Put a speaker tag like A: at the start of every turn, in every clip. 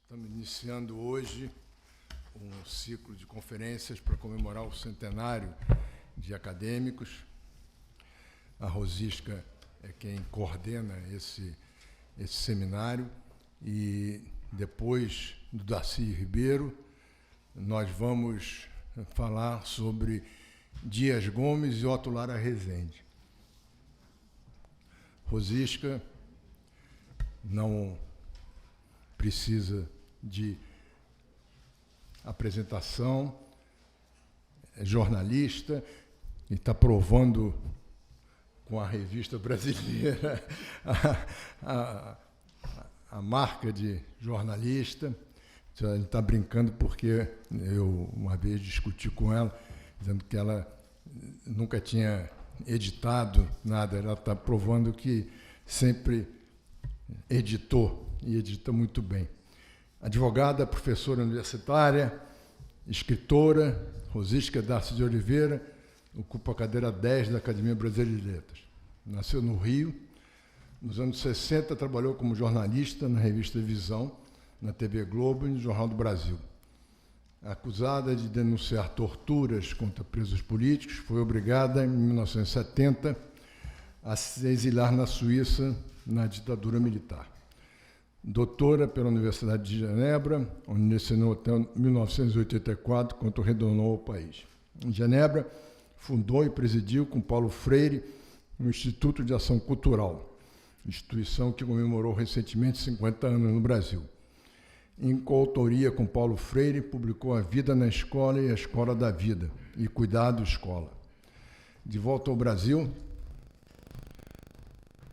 A: Estamos iniciando hoje um ciclo de conferências para comemorar o centenário de acadêmicos. A Rosisca é quem coordena esse seminário e depois do Darcy Ribeiro nós vamos falar sobre Dias Gomes e Otto Lara Rezende. Rosisca não precisa de apresentação, é jornalista e está provando com a revista brasileira a marca de jornalista. Ele está brincando porque eu uma vez discuti com ela, dizendo que ela nunca tinha editado nada. Ela está provando que sempre editou e edita muito bem. Advogada, professora universitária, escritora, Rosisca Darcy de Oliveira, ocupa a cadeira 10 da Academia Brasileira de Letras. Nasceu no Rio. Nos anos 60, trabalhou como jornalista na revista Visão, na TV Globo e no Jornal do Brasil. Acusada de denunciar torturas contra presos políticos, foi obrigada, em 1970, a se exilar na Suíça, na ditadura militar. Doutora pela Universidade de Genebra, onde lecionou até 1984, quando retornou ao país. Em Genebra, fundou e presidiu com Paulo Freire o Instituto de Ação Cultural, instituição que comemorou recentemente 50 anos no Brasil. Em coautoria com Paulo Freire, publicou A Vida na Escola e A Escola da Vida, e Cuidado Escola. De volta ao Brasil,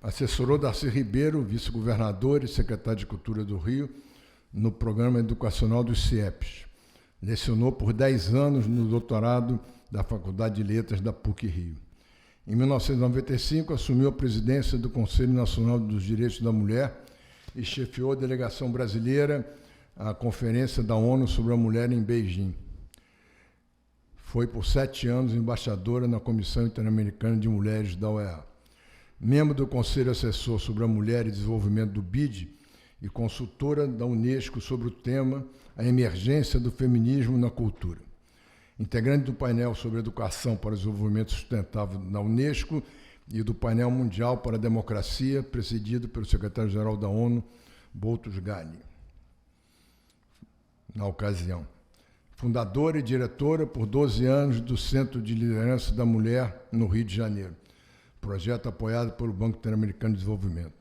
A: assessorou Darcy Ribeiro, vice-governador e secretário de Cultura do Rio, no programa educacional dos CIEPs. Lecionou por 10 anos no doutorado da Faculdade de Letras da PUC-Rio. Em 1995, assumiu a presidência do Conselho Nacional dos Direitos da Mulher e chefiou a delegação brasileira à Conferência da ONU sobre a Mulher em Beijing. Foi por 7 anos embaixadora na Comissão Interamericana de Mulheres da OEA. Membro do Conselho Assessor sobre a Mulher e Desenvolvimento do BID e consultora da Unesco sobre o tema A Emergência do Feminismo na Cultura. Integrante do painel sobre Educação para o Desenvolvimento Sustentável da Unesco e do painel mundial para a Democracia, presidido pelo secretário-geral da ONU, Boutros Ghali. Na ocasião. Fundadora e diretora por 12 anos do Centro de Liderança da Mulher no Rio de Janeiro, projeto apoiado pelo Banco Interamericano de Desenvolvimento.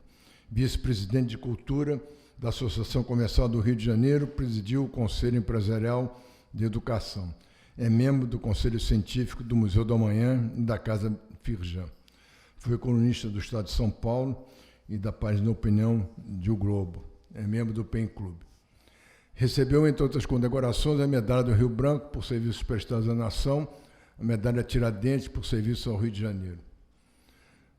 A: Vice-presidente de Cultura da Associação Comercial do Rio de Janeiro, presidiu o Conselho Empresarial de Educação. É membro do Conselho Científico do Museu do Amanhã e da Casa Firjan. Foi colunista do Estado de São Paulo e da página Opinião de O Globo. É membro do PEN Clube. Recebeu, entre outras condecorações, a Medalha do Rio Branco por serviços prestados à nação, a Medalha Tiradentes por serviço ao Rio de Janeiro.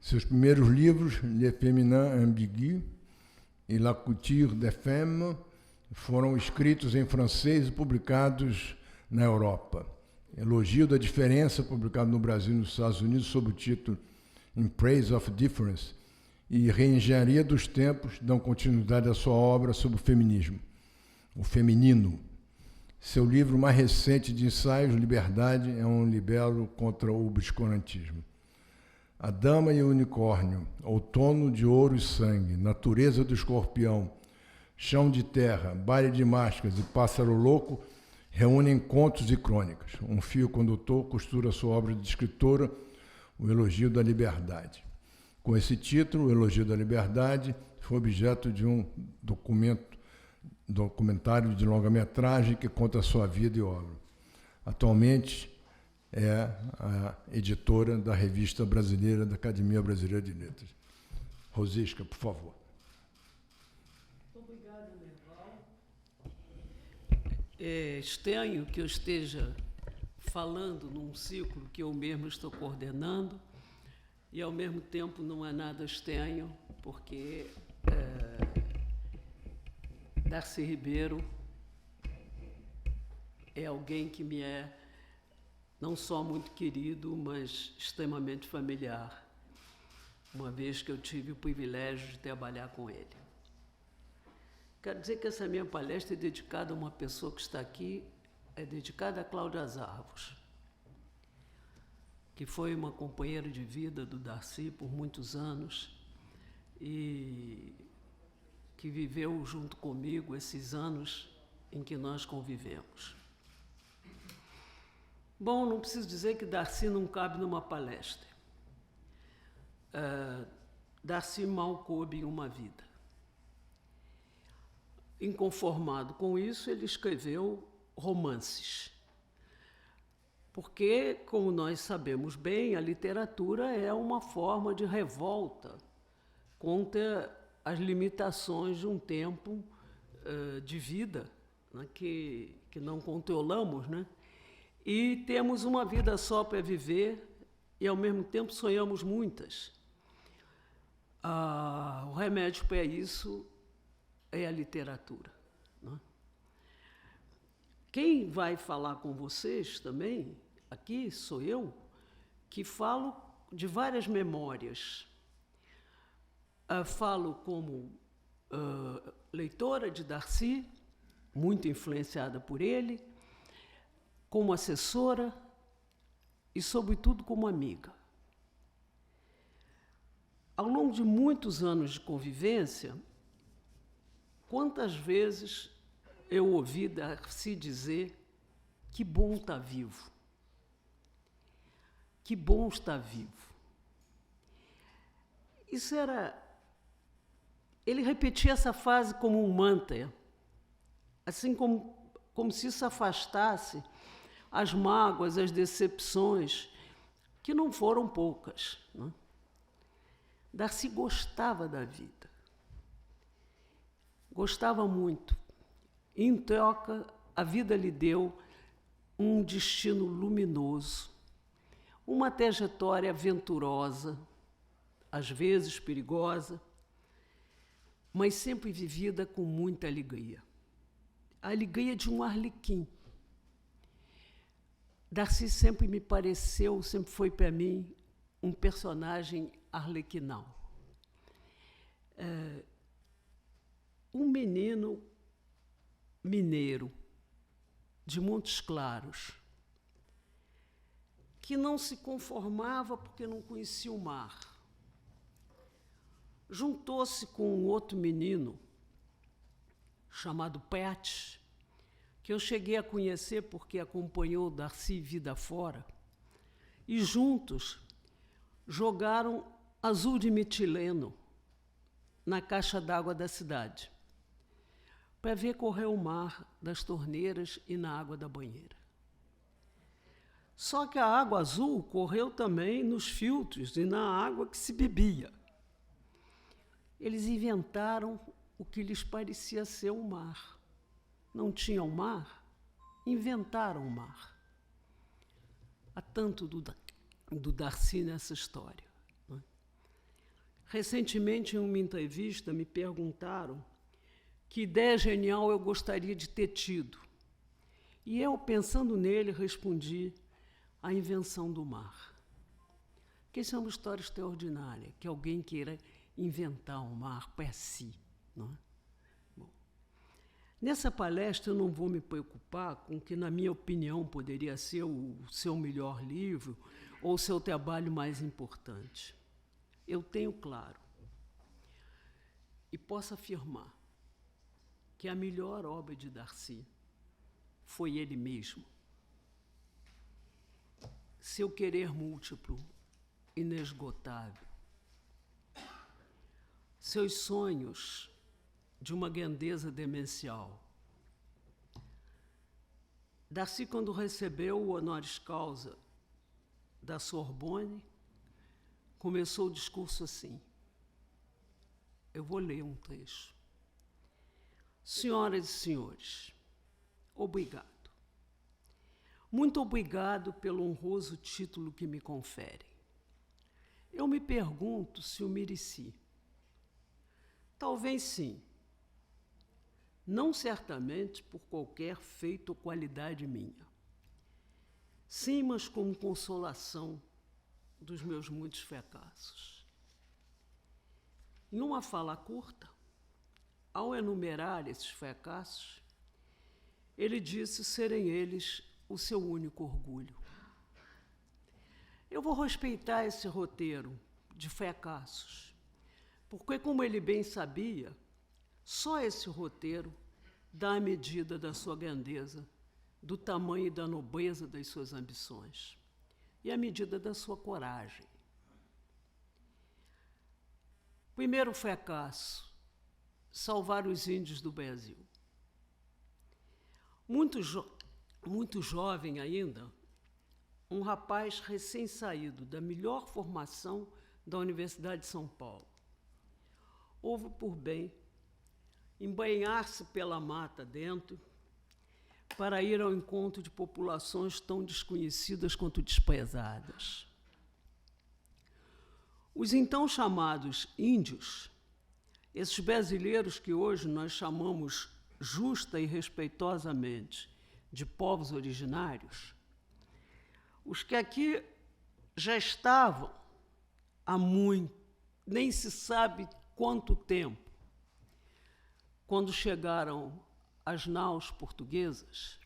A: Seus primeiros livros, Le Féminin Ambigu e La Couture des Femmes, foram escritos em francês e publicados na Europa. Elogio da Diferença, publicado no Brasil e nos Estados Unidos, sob o título In Praise of Difference, e Reengenharia dos Tempos, dão continuidade à sua obra sobre o feminismo, o feminino. Seu livro mais recente de ensaios, Liberdade, é um libelo contra o obscurantismo. A Dama e o Unicórnio, Outono de Ouro e Sangue, Natureza do Escorpião, Chão de Terra, Baile de Máscaras e Pássaro Louco reúnem contos e crônicas. Um fio condutor costura sua obra de escritora, O Elogio da Liberdade. Com esse título, O Elogio da Liberdade, foi objeto de um documentário de longa-metragem que conta a sua vida e obra. Atualmente, é a editora da Revista Brasileira da Academia Brasileira de Letras. Rosisca, por favor.
B: Obrigada, Nerval. É estranho que eu esteja falando num ciclo que eu mesmo estou coordenando e, ao mesmo tempo, não é nada estranho, porque Darcy Ribeiro é alguém que me é não só muito querido, mas extremamente familiar, uma vez que eu tive o privilégio de trabalhar com ele. Quero dizer que essa minha palestra é dedicada a uma pessoa que está aqui, é dedicada a Cláudia Zarvos, que foi uma companheira de vida do Darcy por muitos anos e que viveu junto comigo esses anos em que nós convivemos. Bom, não preciso dizer que Darcy não cabe numa palestra. Darcy mal coube em uma vida. Inconformado com isso, ele escreveu romances. Porque, como nós sabemos bem, a literatura é uma forma de revolta contra as limitações de um tempo de vida, né, que não controlamos, né? E temos uma vida só para viver e, ao mesmo tempo, sonhamos muitas. O remédio para isso é a literatura, né? Quem vai falar com vocês também, aqui sou eu, que falo de várias memórias. Falo como leitora de Darcy, muito influenciada por ele, como assessora e, sobretudo, como amiga. Ao longo de muitos anos de convivência, quantas vezes eu ouvi Darcy dizer que bom estar vivo, que bom estar vivo. Isso era... Ele repetia essa frase como um mantra, assim como se isso afastasse as mágoas, as decepções, que não foram poucas, né? Darcy gostava da vida. Gostava muito. Em troca, a vida lhe deu um destino luminoso, uma trajetória aventurosa, às vezes perigosa, mas sempre vivida com muita alegria. A alegria de um arlequim. Darcy sempre me pareceu, sempre foi para mim, um personagem arlequinal. Um menino mineiro, de Montes Claros, que não se conformava porque não conhecia o mar. Juntou-se com um outro menino, chamado Pet, que eu cheguei a conhecer porque acompanhou Darcy vida fora, e juntos jogaram azul de metileno na caixa d'água da cidade, para ver correr o mar das torneiras e na água da banheira. Só que a água azul correu também nos filtros e na água que se bebia. Eles inventaram o que lhes parecia ser o mar. Não tinham mar, inventaram o mar. Há tanto do Darcy nessa história, né? Recentemente, em uma entrevista, me perguntaram que ideia genial eu gostaria de ter tido. E eu, pensando nele, respondi: a invenção do mar. Porque isso é uma história extraordinária, que alguém queira inventar um mar para si, não é? Bom, nessa palestra eu não vou me preocupar com o que, na minha opinião, poderia ser o seu melhor livro ou o seu trabalho mais importante. Eu tenho claro e posso afirmar que a melhor obra de Darcy foi ele mesmo. Seu querer múltiplo, inesgotável. Seus sonhos de uma grandeza demencial. Darcy, quando recebeu o honoris causa da Sorbonne, começou o discurso assim. Eu vou ler um trecho. Senhoras e senhores, obrigado. Muito obrigado pelo honroso título que me conferem. Eu me pergunto se o mereci. Talvez sim. Não certamente por qualquer feito ou qualidade minha. Sim, mas como consolação dos meus muitos fracassos. Em uma fala curta, ao enumerar esses fracassos, ele disse serem eles o seu único orgulho. Eu vou respeitar esse roteiro de fracassos, porque, como ele bem sabia, só esse roteiro dá a medida da sua grandeza, do tamanho e da nobreza das suas ambições, e a medida da sua coragem. Primeiro fracasso, salvar os índios do Brasil. Muito jovem ainda, um rapaz recém-saído da melhor formação da Universidade de São Paulo, houve por bem embanhar-se pela mata dentro para ir ao encontro de populações tão desconhecidas quanto desprezadas. Os então chamados índios, esses brasileiros que hoje nós chamamos justa e respeitosamente de povos originários, os que aqui já estavam há muito, nem se sabe quanto tempo, quando chegaram as naus portuguesas,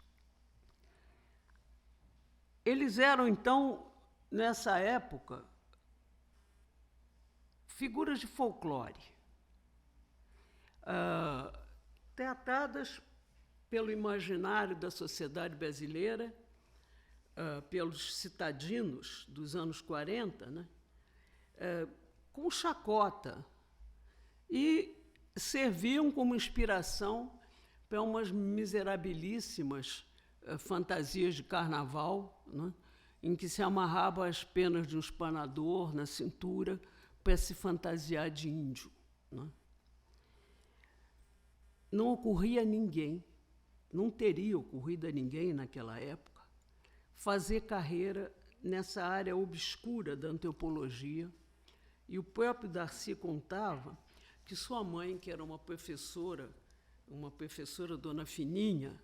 B: eles eram, então, nessa época, figuras de folclore, tratadas pelo imaginário da sociedade brasileira, pelos citadinos dos anos 40, né, com chacota, e serviam como inspiração para umas miserabilíssimas fantasias de carnaval, né, em que se amarrava as penas de um espanador na cintura para se fantasiar de índio. Né. Não ocorria a ninguém, não teria ocorrido a ninguém naquela época, fazer carreira nessa área obscura da antropologia. E o próprio Darcy contava que sua mãe, que era uma professora, Dona Fininha,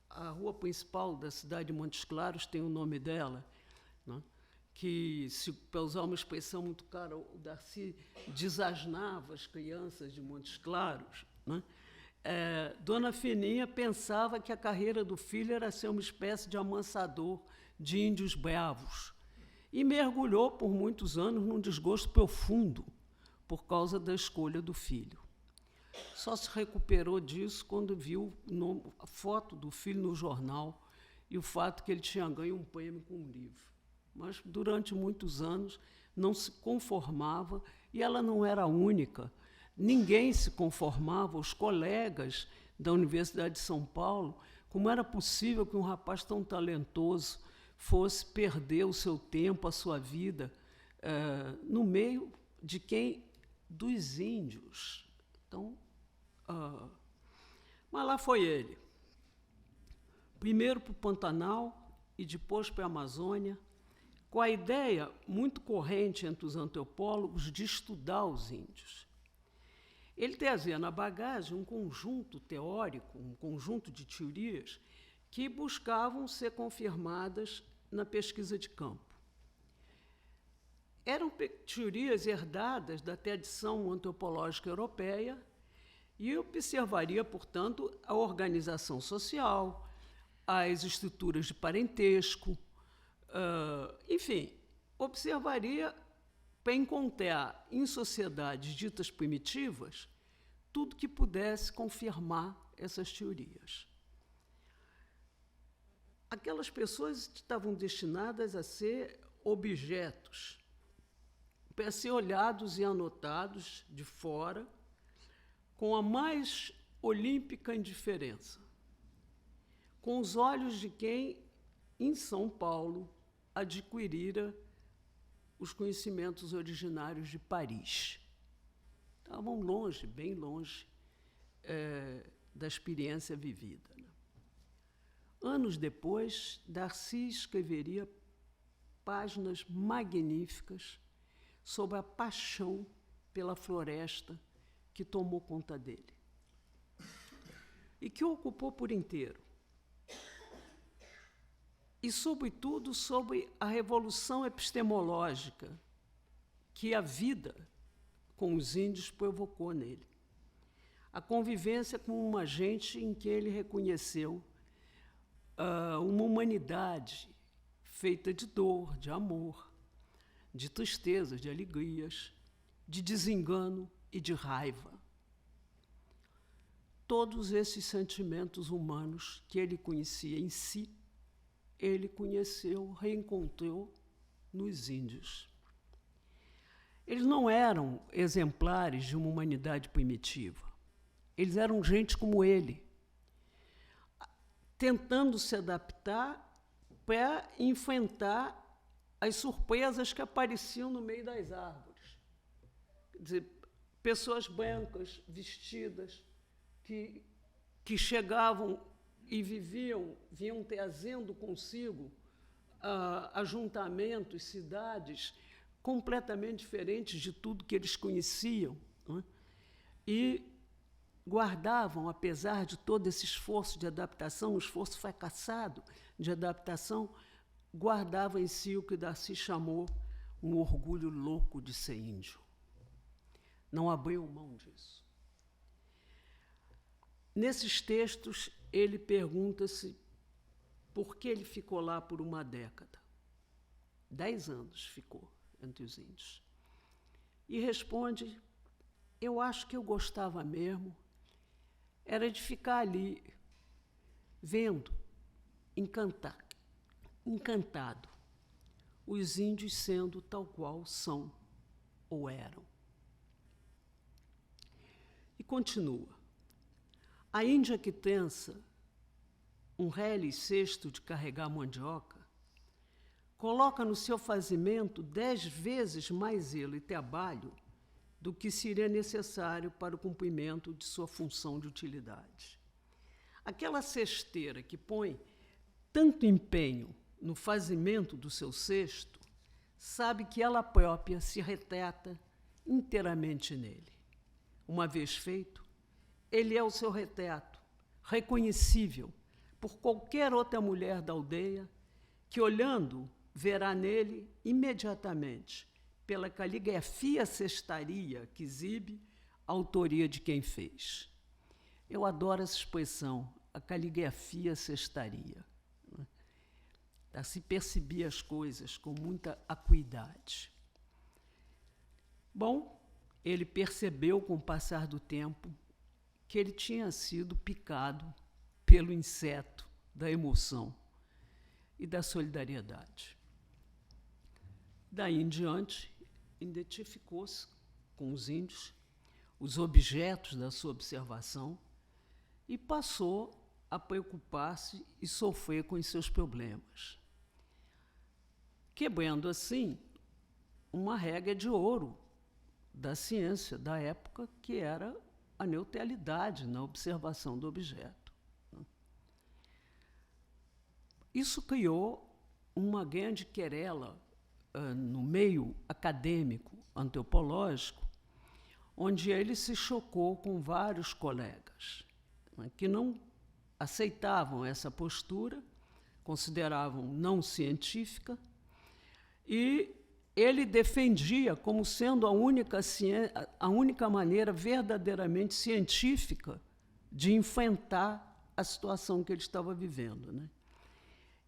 B: a rua principal da cidade de Montes Claros tem o nome dela, né, que, para usar uma expressão muito cara, o Darcy desasnava as crianças de Montes Claros, né? Dona Fininha pensava que a carreira do filho era ser uma espécie de amansador de índios bravos e mergulhou por muitos anos num desgosto profundo por causa da escolha do filho. Só se recuperou disso quando viu a foto do filho no jornal e o fato que ele tinha ganho um prêmio com um livro. Mas, durante muitos anos, não se conformava, e ela não era a única. Ninguém se conformava, os colegas da Universidade de São Paulo, como era possível que um rapaz tão talentoso fosse perder o seu tempo, a sua vida, no meio de dos índios. Então, mas lá foi ele. Primeiro para o Pantanal e depois para a Amazônia, com a ideia muito corrente entre os antropólogos de estudar os índios. Ele trazia na bagagem um conjunto teórico, um conjunto de teorias que buscavam ser confirmadas na pesquisa de campo. Eram teorias herdadas da tradição antropológica europeia e observaria, portanto, a organização social, as estruturas de parentesco, enfim, observaria para encontrar em sociedades ditas primitivas tudo que pudesse confirmar essas teorias. Aquelas pessoas estavam destinadas a ser objetos, para ser olhados e anotados de fora, com a mais olímpica indiferença, com os olhos de quem, em São Paulo, adquirira os conhecimentos originários de Paris. Estavam longe, bem longe, da experiência vivida. Né? Anos depois, Darcy escreveria páginas magníficas sobre a paixão pela floresta que tomou conta dele e que o ocupou por inteiro. E, sobretudo, sobre a revolução epistemológica que a vida com os índios provocou nele. a convivência com uma gente em que ele reconheceu uma humanidade feita de dor, de amor, de tristezas, de alegrias, de desengano e de raiva. Todos esses sentimentos humanos que ele conhecia em si, ele conheceu, reencontrou nos índios. Eles não eram exemplares de uma humanidade primitiva. Eles eram gente como ele, tentando se adaptar para enfrentar as surpresas que apareciam no meio das árvores. Quer dizer, pessoas brancas, vestidas, que chegavam e vinham trazendo consigo ajuntamentos, cidades completamente diferentes de tudo que eles conheciam, não é? E guardavam, apesar de todo esse esforço de adaptação, um esforço fracassado de adaptação, guardava em si o que Darcy chamou um orgulho louco de ser índio. Não abriu mão disso. Nesses textos, ele pergunta-se por que ele ficou lá por uma década. 10 anos ficou entre os índios. E responde, eu acho que eu gostava mesmo, era de ficar ali, vendo, encantado, os índios sendo tal qual são ou eram. E continua. A Índia que tensa um reles cesto de carregar mandioca, coloca no seu fazimento 10 vezes mais zelo e trabalho do que seria necessário para o cumprimento de sua função de utilidade. Aquela cesteira que põe tanto empenho no fazimento do seu cesto, sabe que ela própria se retrata inteiramente nele. Uma vez feito, ele é o seu retrato, reconhecível por qualquer outra mulher da aldeia que, olhando, verá nele imediatamente, pela caligrafia cestaria que exibe, a autoria de quem fez. Eu adoro essa expressão, a caligrafia cestaria. Se percebia as coisas com muita acuidade. Bom, ele percebeu com o passar do tempo que ele tinha sido picado pelo inseto da emoção e da solidariedade. Daí em diante, identificou-se com os índios, os objetos da sua observação, e passou a preocupar-se e sofrer com os seus problemas, quebrando assim uma regra de ouro da ciência da época, que era a neutralidade na observação do objeto. Isso criou uma grande querela no meio acadêmico, antropológico, onde ele se chocou com vários colegas que não aceitavam essa postura, consideravam não científica, e ele defendia como sendo a única maneira verdadeiramente científica de enfrentar a situação que ele estava vivendo, né?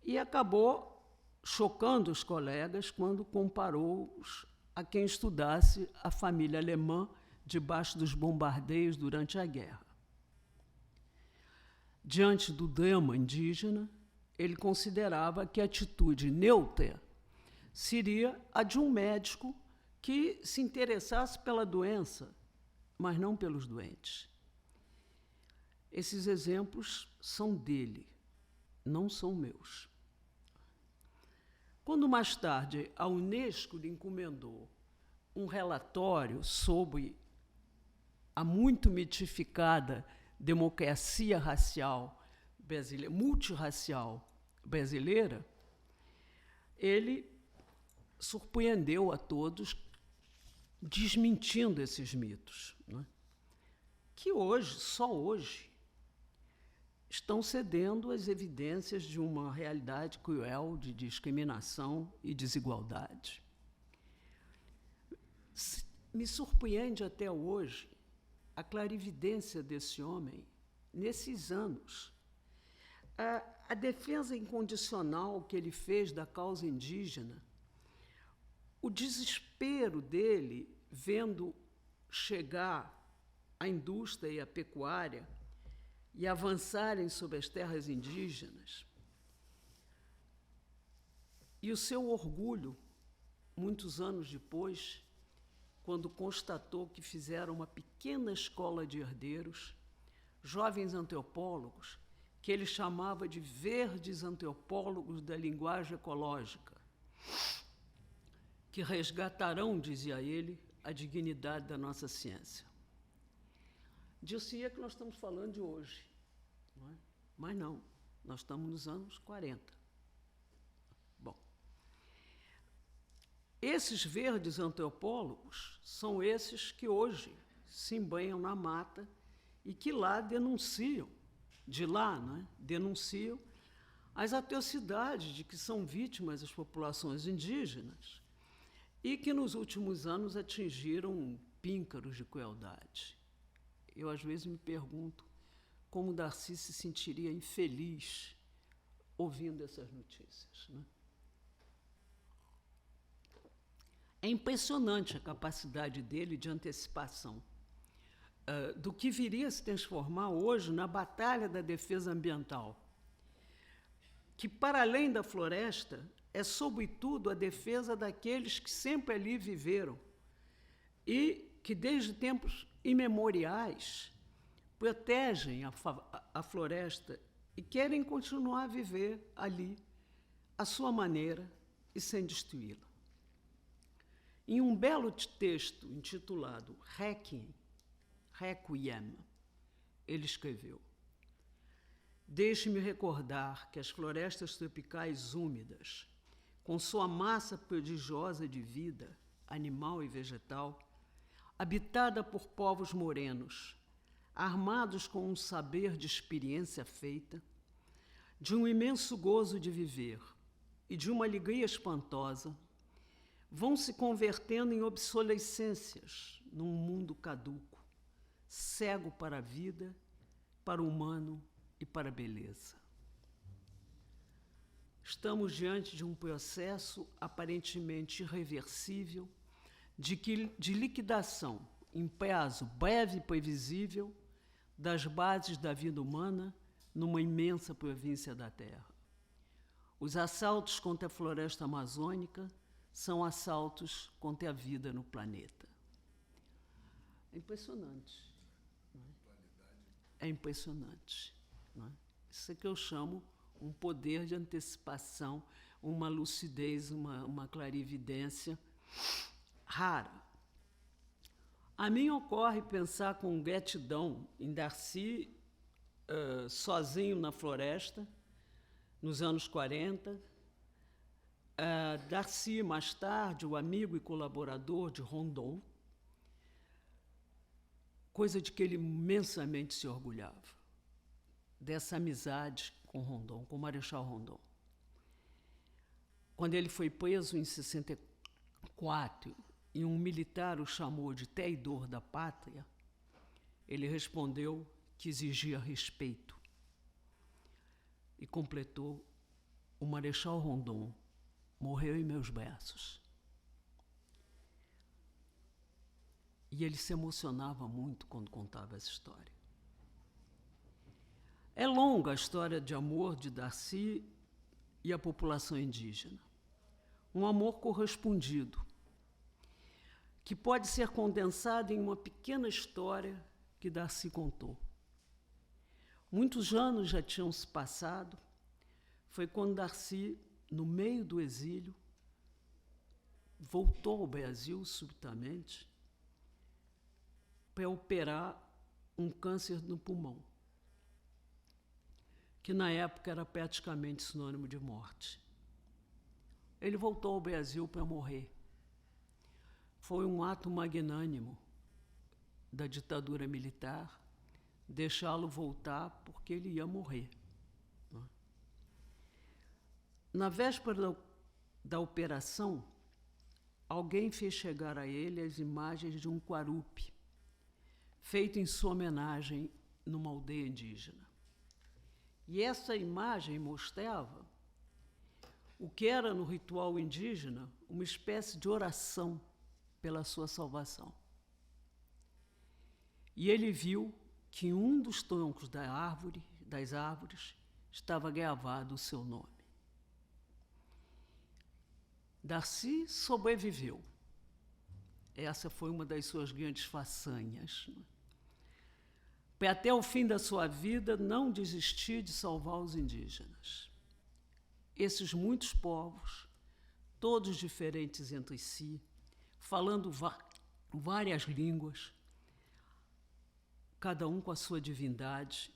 B: E acabou chocando os colegas quando comparou-os a quem estudasse a família alemã debaixo dos bombardeios durante a guerra. Diante do drama indígena, ele considerava que a atitude neutra seria a de um médico que se interessasse pela doença, mas não pelos doentes. Esses exemplos são dele, não são meus. Quando mais tarde a Unesco lhe encomendou um relatório sobre a muito mitificada democracia racial brasileira, multirracial brasileira, ele surpreendeu a todos desmentindo esses mitos, né? Que hoje, só hoje, estão cedendo às evidências de uma realidade cruel de discriminação e desigualdade. Me surpreende até hoje a clarividência desse homem nesses anos. A defesa incondicional que ele fez da causa indígena, o desespero dele vendo chegar a indústria e a pecuária e avançarem sobre as terras indígenas, e o seu orgulho, muitos anos depois, quando constatou que fizeram uma pequena escola de herdeiros, jovens antropólogos, que ele chamava de verdes antropólogos da linguagem ecológica, que resgatarão, dizia ele, a dignidade da nossa ciência. Disse que nós estamos falando de hoje, não é? Mas não, nós estamos nos anos 40. Bom, esses verdes antropólogos são esses que hoje se embanham na mata e que lá denunciam, denunciam as atrocidades de que são vítimas as populações indígenas e que nos últimos anos atingiram píncaros de crueldade. Eu, às vezes, me pergunto como Darcy se sentiria infeliz ouvindo essas notícias, né? É impressionante a capacidade dele de antecipação do que viria a se transformar hoje na batalha da defesa ambiental, que, para além da floresta, é, sobretudo, a defesa daqueles que sempre ali viveram e que, desde tempos imemoriais, protegem a floresta e querem continuar a viver ali, à sua maneira e sem destruí-la. Em um belo texto intitulado Requiem, ele escreveu: deixe-me recordar que as florestas tropicais úmidas, com sua massa prodigiosa de vida, animal e vegetal, habitada por povos morenos, armados com um saber de experiência feita, de um imenso gozo de viver e de uma alegria espantosa, vão se convertendo em obsolescências num mundo caduco, cego para a vida, para o humano e para a beleza. Estamos diante de um processo aparentemente irreversível de liquidação, em prazo breve e previsível, das bases da vida humana numa imensa província da Terra. Os assaltos contra a floresta amazônica são assaltos contra a vida no planeta. É impressionante. Não é? É impressionante. Não é? Isso é que eu chamo um poder de antecipação, uma lucidez, uma clarividência rara. A mim ocorre pensar com gratidão em Darcy sozinho na floresta, nos anos 40, Darcy, mais tarde, o amigo e colaborador de Rondon, coisa de que ele imensamente se orgulhava, dessa amizade com Rondon, com o Marechal Rondon. Quando ele foi preso em 64 e um militar o chamou de traidor da pátria, ele respondeu que exigia respeito e completou: o Marechal Rondon morreu em meus braços. E ele se emocionava muito quando contava essa história. É longa a história de amor de Darcy e a população indígena. Um amor correspondido, que pode ser condensado em uma pequena história que Darcy contou. Muitos anos já tinham se passado. Foi quando Darcy, no meio do exílio, voltou ao Brasil subitamente para operar um câncer no pulmão, que na época era praticamente sinônimo de morte. Ele voltou ao Brasil para morrer. Foi um ato magnânimo da ditadura militar deixá-lo voltar porque ele ia morrer. Na véspera da operação, alguém fez chegar a ele as imagens de um Quarupi, feito em sua homenagem numa aldeia indígena. E essa imagem mostrava o que era no ritual indígena uma espécie de oração pela sua salvação. E ele viu que em um dos troncos das árvores estava gravado o seu nome. Darcy sobreviveu. Essa foi uma das suas grandes façanhas. Para até o fim da sua vida não desistir de salvar os indígenas. Esses muitos povos, todos diferentes entre si, falando várias línguas, cada um com a sua divindade,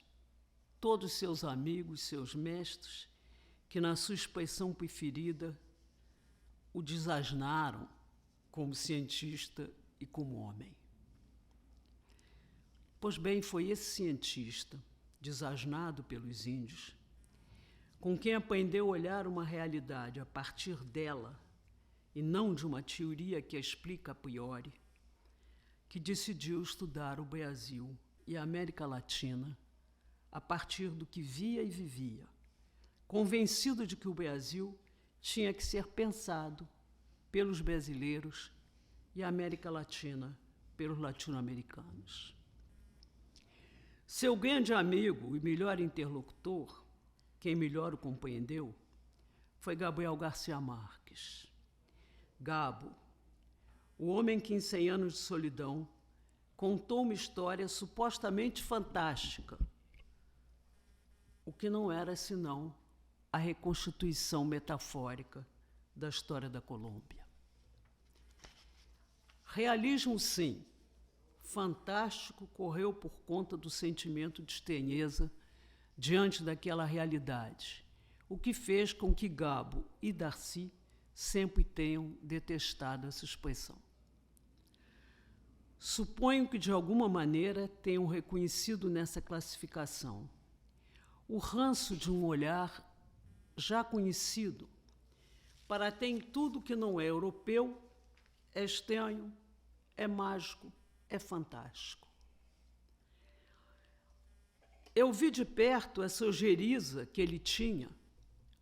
B: todos seus amigos, seus mestres, que na sua expressão preferida o desasnaram como cientista e como homem. Pois bem, foi esse cientista, desasnado pelos índios, com quem aprendeu a olhar uma realidade a partir dela e não de uma teoria que a explica a priori, que decidiu estudar o Brasil e a América Latina a partir do que via e vivia, convencido de que o Brasil tinha que ser pensado pelos brasileiros e a América Latina pelos latino-americanos. Seu grande amigo e melhor interlocutor, quem melhor o compreendeu, foi Gabriel Garcia Marques. Gabo, o homem que em 100 anos de solidão contou uma história supostamente fantástica, o que não era senão a reconstituição metafórica da história da Colômbia. Realismo, sim. Fantástico correu por conta do sentimento de estranheza diante daquela realidade, o que fez com que Gabo e Darcy sempre tenham detestado essa expressão. Suponho que, de alguma maneira, tenham reconhecido nessa classificação o ranço de um olhar já conhecido para até em tudo que não é europeu, é estranho, é mágico, é fantástico. Eu vi de perto essa ojeriza que ele tinha,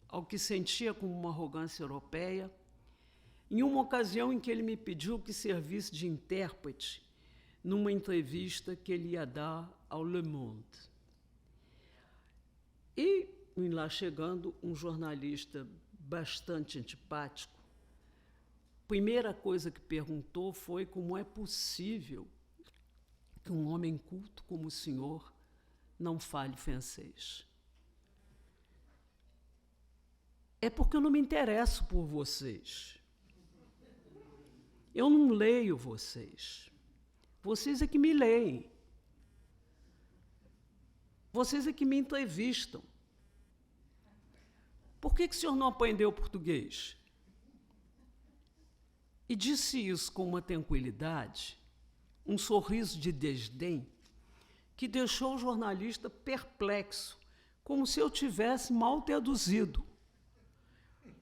B: ao que sentia como uma arrogância europeia, em uma ocasião em que ele me pediu que servisse de intérprete numa entrevista que ele ia dar ao Le Monde. E, lá chegando, um jornalista bastante antipático, a primeira coisa que perguntou foi como é possível que um homem culto como o senhor não fale francês. É porque eu não me interesso por vocês. Eu não leio vocês. Vocês é que me leem. Vocês é que me entrevistam. Por que o senhor não aprendeu português? E disse isso com uma tranquilidade, um sorriso de desdém, que deixou o jornalista perplexo, como se eu tivesse mal traduzido.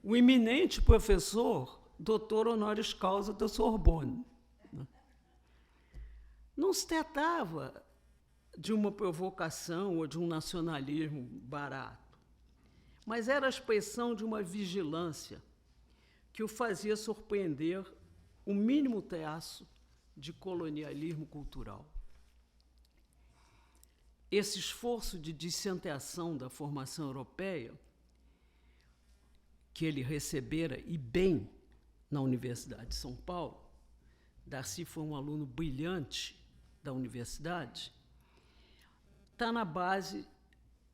B: O eminente professor, doutor honoris causa da Sorbonne. Não se tratava de uma provocação ou de um nacionalismo barato, mas era a expressão de uma vigilância que o fazia surpreender o mínimo traço de colonialismo cultural. Esse esforço de descentração da formação europeia, que ele recebera, e bem, na Universidade de São Paulo, Darcy foi um aluno brilhante da universidade, está na base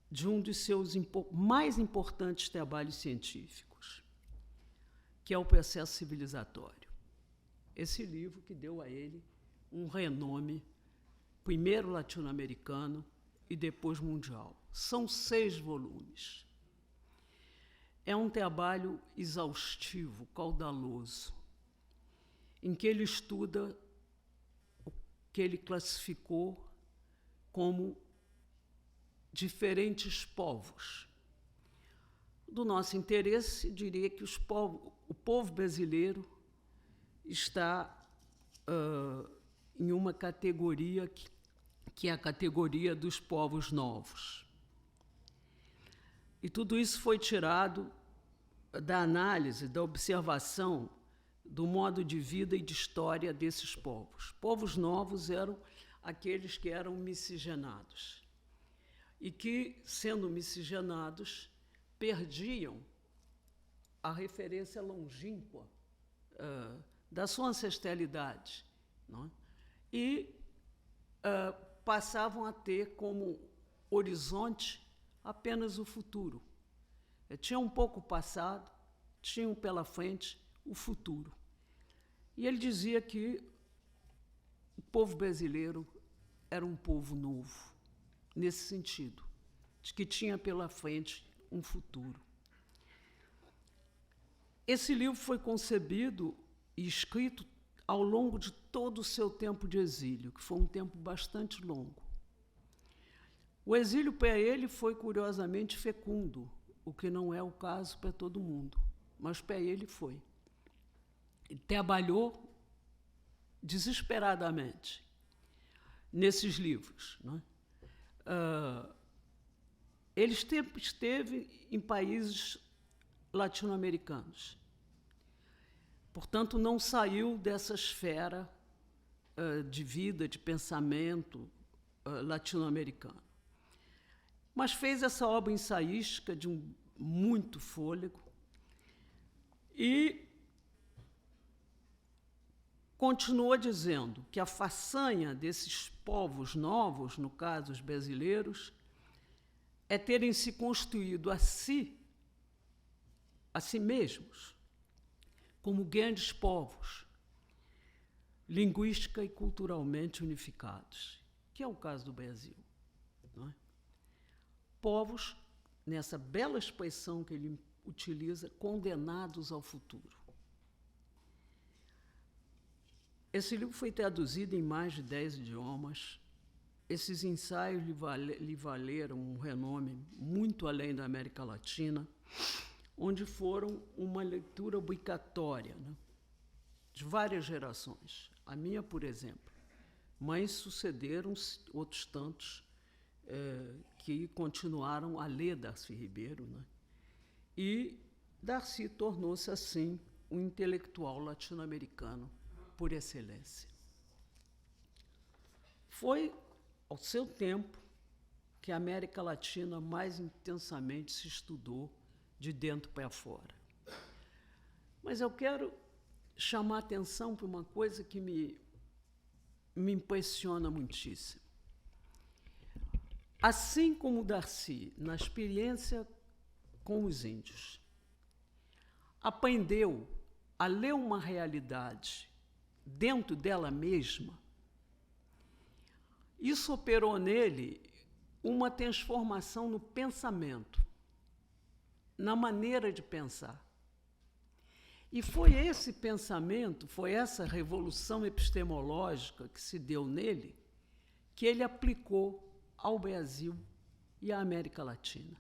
B: de um dos seus mais importantes trabalhos científicos, que é o processo civilizatório. Esse livro que deu a ele um renome, primeiro latino-americano e depois mundial. São 6 volumes. É um trabalho exaustivo, caudaloso, em que ele estuda o que ele classificou como diferentes povos. Do nosso interesse, diria que o povo brasileiro está em uma categoria que é a categoria dos povos novos. E tudo isso foi tirado da análise, da observação do modo de vida e de história desses povos. Povos novos eram aqueles que eram miscigenados e que, sendo miscigenados, perdiam a referência longínqua da sua ancestralidade, não é? E passavam a ter como horizonte apenas o futuro. Tinham um pouco o passado, tinham pela frente o futuro. E ele dizia que o povo brasileiro era um povo novo, nesse sentido, de que tinha pela frente um futuro. Esse livro foi concebido e escrito ao longo de todo o seu tempo de exílio, que foi um tempo bastante longo. O exílio para ele foi, curiosamente, fecundo, o que não é o caso para todo mundo, mas para ele foi. Ele trabalhou desesperadamente nesses livros, não é? Ele esteve em países latino-americanos. Portanto, não saiu dessa esfera de vida, de pensamento latino-americano. Mas fez essa obra ensaística de muito fôlego e continua dizendo que a façanha desses povos novos, no caso os brasileiros, é terem se construído a si mesmos, como grandes povos, linguística e culturalmente unificados, que é o caso do Brasil. Não é? Povos, nessa bela expressão que ele utiliza, condenados ao futuro. Esse livro foi traduzido em mais de 10 idiomas. Esses ensaios lhe valeram um renome muito além da América Latina, onde foram uma leitura obrigatória, né, de várias gerações. A minha, por exemplo. Mas sucederam-se outros tantos que continuaram a ler Darcy Ribeiro, né? E Darcy tornou-se, assim, um intelectual latino-americano por excelência. Foi, ao seu tempo, que a América Latina mais intensamente se estudou de dentro para fora. Mas eu quero chamar a atenção para uma coisa que me impressiona muitíssimo. Assim como Darcy, na experiência com os índios, aprendeu a ler uma realidade dentro dela mesma, isso operou nele uma transformação no pensamento, na maneira de pensar. E foi esse pensamento, foi essa revolução epistemológica que se deu nele, que ele aplicou ao Brasil e à América Latina.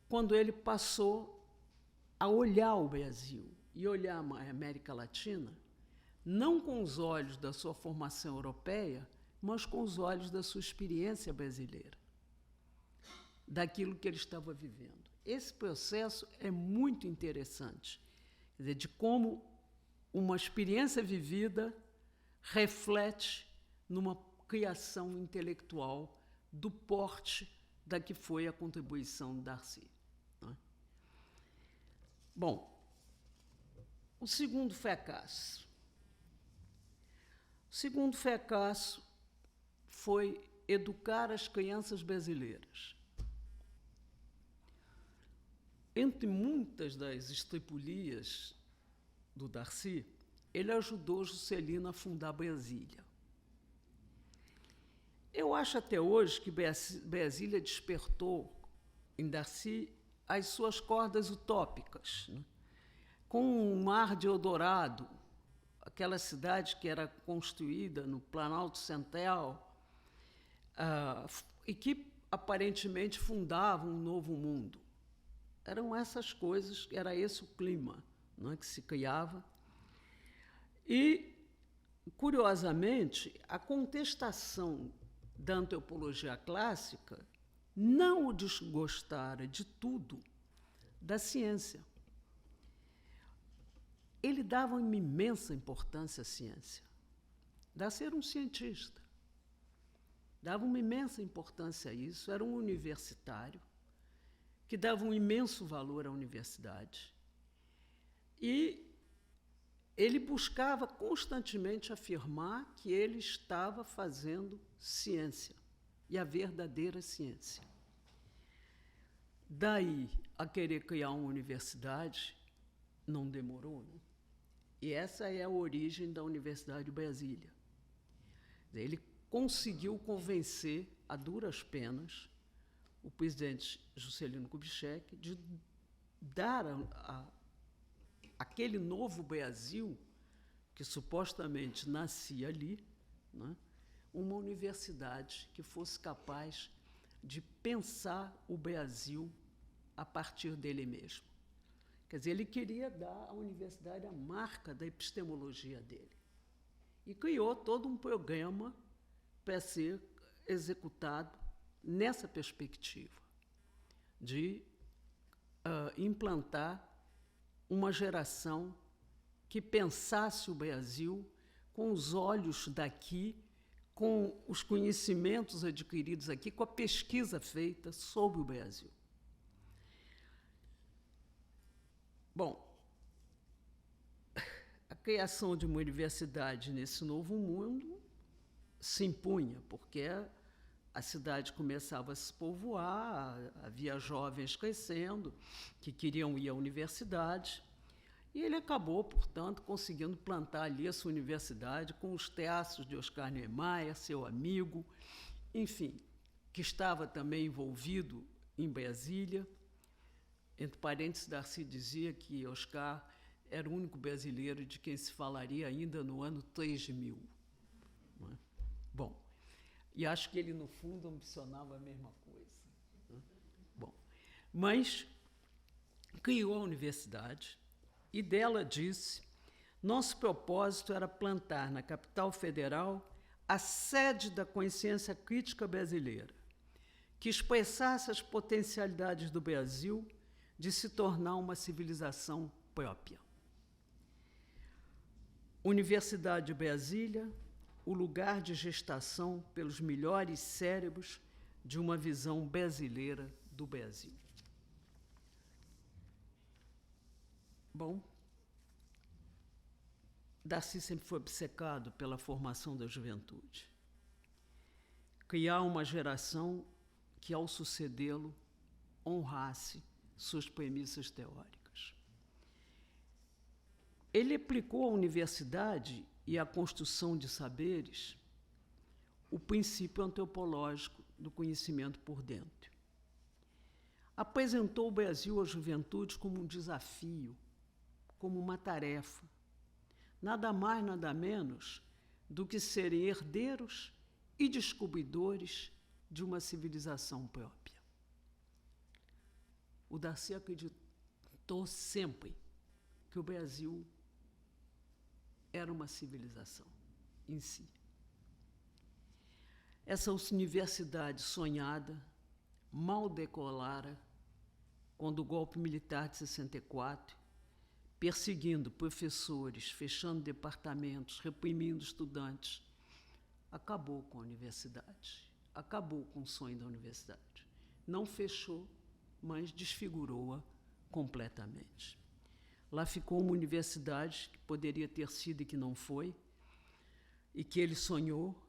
B: Quando ele passou a olhar o Brasil e olhar a América Latina, não com os olhos da sua formação europeia, mas com os olhos da sua experiência brasileira, daquilo que ele estava vivendo. Esse processo é muito interessante, quer dizer, de como uma experiência vivida reflete numa criação intelectual do porte da que foi a contribuição de Darcy. Não é? Bom, o segundo fracasso. O segundo fracasso foi educar as crianças brasileiras. Entre muitas das estripulias do Darcy, ele ajudou Juscelino a fundar Brasília. Eu acho até hoje que Brasília despertou em Darcy as suas cordas utópicas, né? Com o Mar de Eldorado, aquela cidade que era construída no Planalto Central e que aparentemente fundava um novo mundo. Eram essas coisas, era esse o clima, não é, que se criava. E curiosamente, a contestação da antropologia clássica não o desgostara de tudo da ciência. Ele dava uma imensa importância à ciência. Darcy era um cientista. Dava uma imensa importância a isso, era um universitário que dava um imenso valor à universidade. E ele buscava constantemente afirmar que ele estava fazendo ciência, e a verdadeira ciência. Daí a querer criar uma universidade, não demorou, né? E essa é a origem da Universidade de Brasília. Ele conseguiu convencer, a duras penas, o presidente Juscelino Kubitschek de dar aquele novo Brasil, que supostamente nascia ali, né, uma universidade que fosse capaz de pensar o Brasil a partir dele mesmo. Quer dizer, ele queria dar à universidade a marca da epistemologia dele. E criou todo um programa para ser executado nessa perspectiva de implantar uma geração que pensasse o Brasil com os olhos daqui, com os conhecimentos adquiridos aqui, com a pesquisa feita sobre o Brasil. Bom, a criação de uma universidade nesse novo mundo se impunha, porque a cidade começava a se povoar, havia jovens crescendo que queriam ir à universidade, e ele acabou, portanto, conseguindo plantar ali a sua universidade com os traços de Oscar Niemeyer, seu amigo, enfim, que estava também envolvido em Brasília. Entre parênteses, Darcy dizia que Oscar era o único brasileiro de quem se falaria ainda no ano 3000. Não é? Bom, e acho que ele, no fundo, ambicionava a mesma coisa. Né? Bom, mas criou a universidade e dela disse: nosso propósito era plantar na capital federal a sede da consciência crítica brasileira, que expressasse as potencialidades do Brasil de se tornar uma civilização própria. Universidade de Brasília, o lugar de gestação pelos melhores cérebros de uma visão brasileira do Brasil. Bom, Darcy sempre foi obcecado pela formação da juventude. Criar uma geração que, ao sucedê-lo, honrasse suas premissas teóricas. Ele aplicou à universidade e à construção de saberes o princípio antropológico do conhecimento por dentro. Apresentou o Brasil à juventude como um desafio, como uma tarefa, nada mais, nada menos do que serem herdeiros e descobridores de uma civilização própria. O Darcy acreditou sempre que o Brasil era uma civilização em si. Essa universidade sonhada mal decolara quando o golpe militar de 64, perseguindo professores, fechando departamentos, reprimindo estudantes, acabou com a universidade, acabou com o sonho da universidade. Não fechou, mas desfigurou-a completamente. Lá ficou uma universidade que poderia ter sido e que não foi, e que ele sonhou,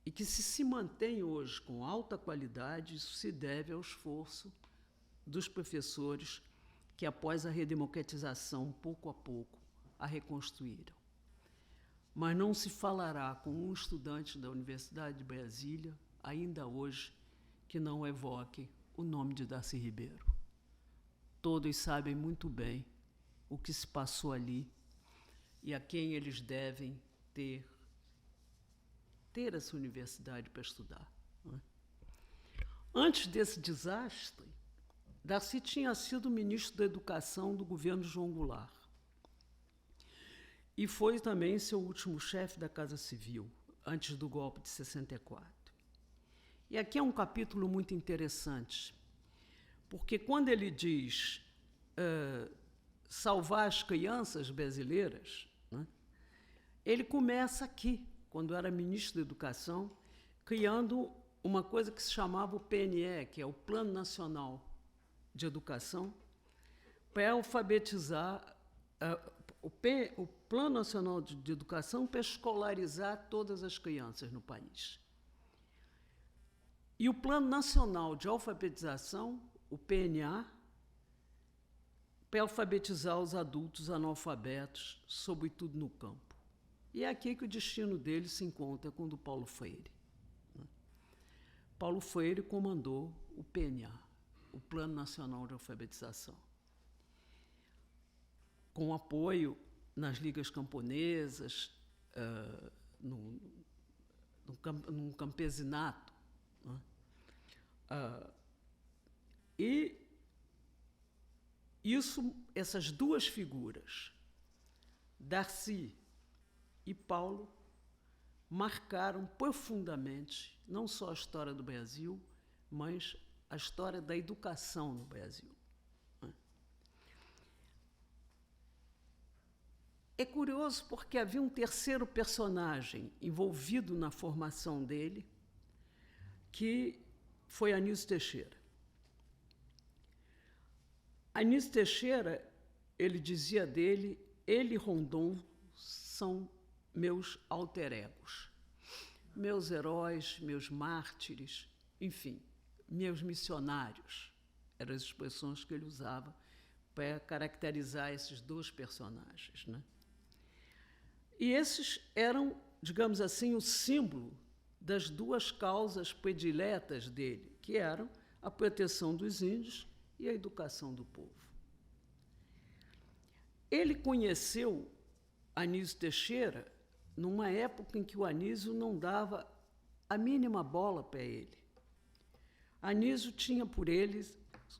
B: e que se mantém hoje com alta qualidade. Isso se deve ao esforço dos professores que, após a redemocratização, pouco a pouco, a reconstruíram. Mas não se falará com um estudante da Universidade de Brasília, ainda hoje, que não evoque o nome de Darcy Ribeiro. Todos sabem muito bem o que se passou ali e a quem eles devem ter essa universidade para estudar. Não é? Antes desse desastre, Darcy tinha sido ministro da Educação do governo João Goulart. e foi também seu último chefe da Casa Civil, antes do golpe de 64. E aqui é um capítulo muito interessante, porque quando ele diz salvar as crianças brasileiras, né, ele começa aqui, quando era ministro da Educação, criando uma coisa que se chamava o PNE, que é o Plano Nacional de Educação, para alfabetizar, o Plano Nacional de Educação para escolarizar todas as crianças no país. E o Plano Nacional de Alfabetização, o PNA, para alfabetizar os adultos analfabetos, sobretudo no campo. E é aqui que o destino dele se encontra com o do Paulo Freire. Paulo Freire comandou o PNA, o Plano Nacional de Alfabetização, com apoio nas ligas camponesas, num campesinato. Né? E essas duas figuras, Darcy e Paulo, marcaram profundamente não só a história do Brasil, mas a história da educação no Brasil. É curioso porque havia um terceiro personagem envolvido na formação dele, que foi Anísio Teixeira. Anísio Teixeira, ele dizia dele, ele e Rondon são meus alter egos, meus heróis, meus mártires, enfim, meus missionários. Eram as expressões que ele usava para caracterizar esses dois personagens, né? E esses eram, digamos assim, o símbolo das duas causas prediletas dele, que eram a proteção dos índios e a educação do povo. Ele conheceu Anísio Teixeira numa época em que o Anísio não dava a mínima bola para ele. Anísio tinha por ele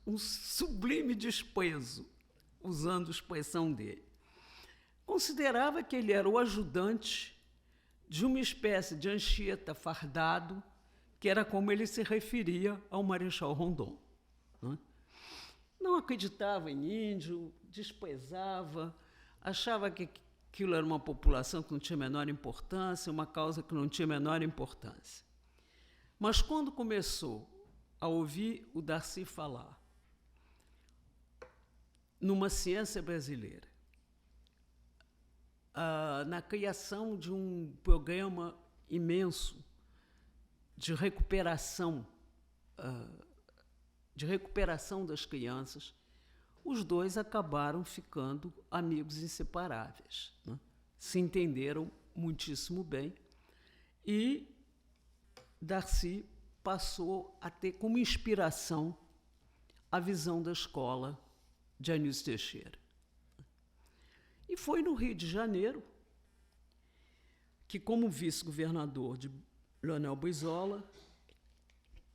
B: um sublime desprezo, usando a expressão dele. Considerava que ele era o ajudante de uma espécie de Anchieta fardado, que era como ele se referia ao Marechal Rondon. Não acreditava em índio, desprezava, achava que aquilo era uma população que não tinha a menor importância, uma causa que não tinha a menor importância. Mas quando começou a ouvir o Darcy falar numa ciência brasileira, na criação de um programa imenso de recuperação das crianças, os dois acabaram ficando amigos inseparáveis, né? Se entenderam muitíssimo bem e Darcy passou a ter como inspiração a visão da escola de Anísio Teixeira. E foi no Rio de Janeiro que, como vice-governador de Leonel Brizola,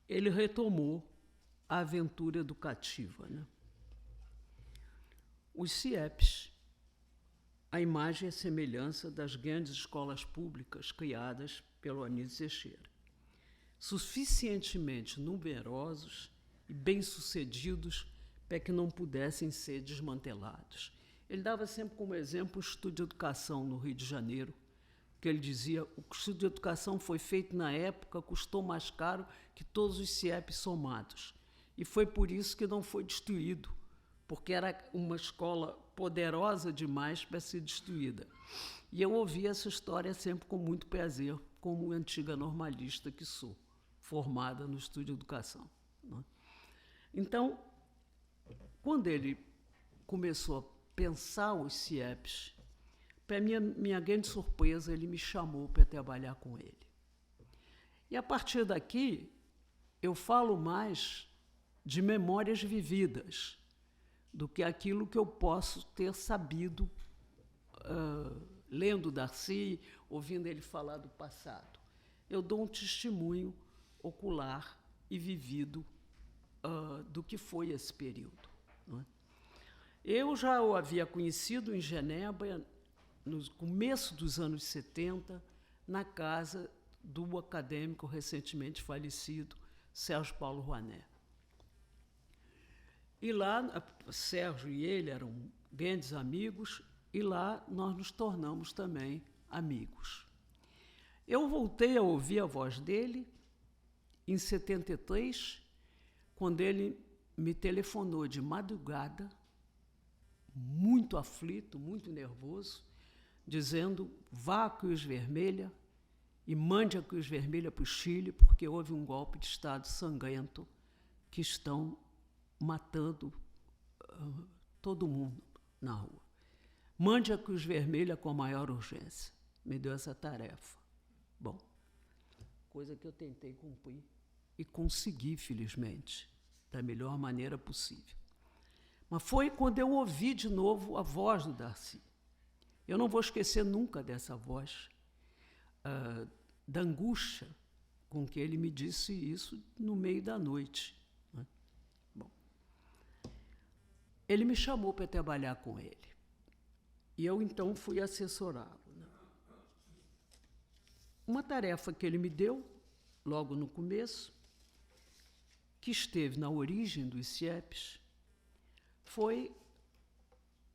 B: ele retomou a aventura educativa, né? Os CIEPs, a imagem e a semelhança das grandes escolas públicas criadas pelo Anísio Teixeira, suficientemente numerosos e bem-sucedidos para que não pudessem ser desmantelados. Ele dava sempre como exemplo o Instituto de Educação no Rio de Janeiro, que ele dizia que o Instituto de Educação foi feito na época, custou mais caro que todos os CIEPs somados. E foi por isso que não foi destruído, porque era uma escola poderosa demais para ser destruída. E eu ouvi essa história sempre com muito prazer, como antiga normalista que sou, formada no Instituto de Educação, né? Então, quando ele começou a pensar os CIEPs, para minha grande surpresa, ele me chamou para trabalhar com ele. E, a partir daqui, eu falo mais de memórias vividas do que aquilo que eu posso ter sabido lendo Darcy, ouvindo ele falar do passado. Eu dou um testemunho ocular e vivido do que foi esse período, não é? Eu já o havia conhecido em Genebra no começo dos anos 70, na casa do acadêmico recentemente falecido Sérgio Paulo Rouanet. E lá, Sérgio e ele eram grandes amigos, e lá nós nos tornamos também amigos. Eu voltei a ouvir a voz dele em 73, quando ele me telefonou de madrugada, muito aflito, muito nervoso, dizendo: vá a Cruz Vermelha e mande a Cruz Vermelha para o Chile, porque houve um golpe de Estado sangrento que estão matando todo mundo na rua. Mande a Cruz Vermelha com a maior urgência. Me deu essa tarefa. Bom, coisa que eu tentei cumprir e consegui, felizmente, da melhor maneira possível. Mas foi quando eu ouvi de novo a voz do Darcy. Eu não vou esquecer nunca dessa voz, da angústia com que ele me disse isso no meio da noite. Né? Bom, ele me chamou para trabalhar com ele. E eu, então, fui assessorá-lo. Né? Uma tarefa que ele me deu, logo no começo, que esteve na origem dos CIEPs, foi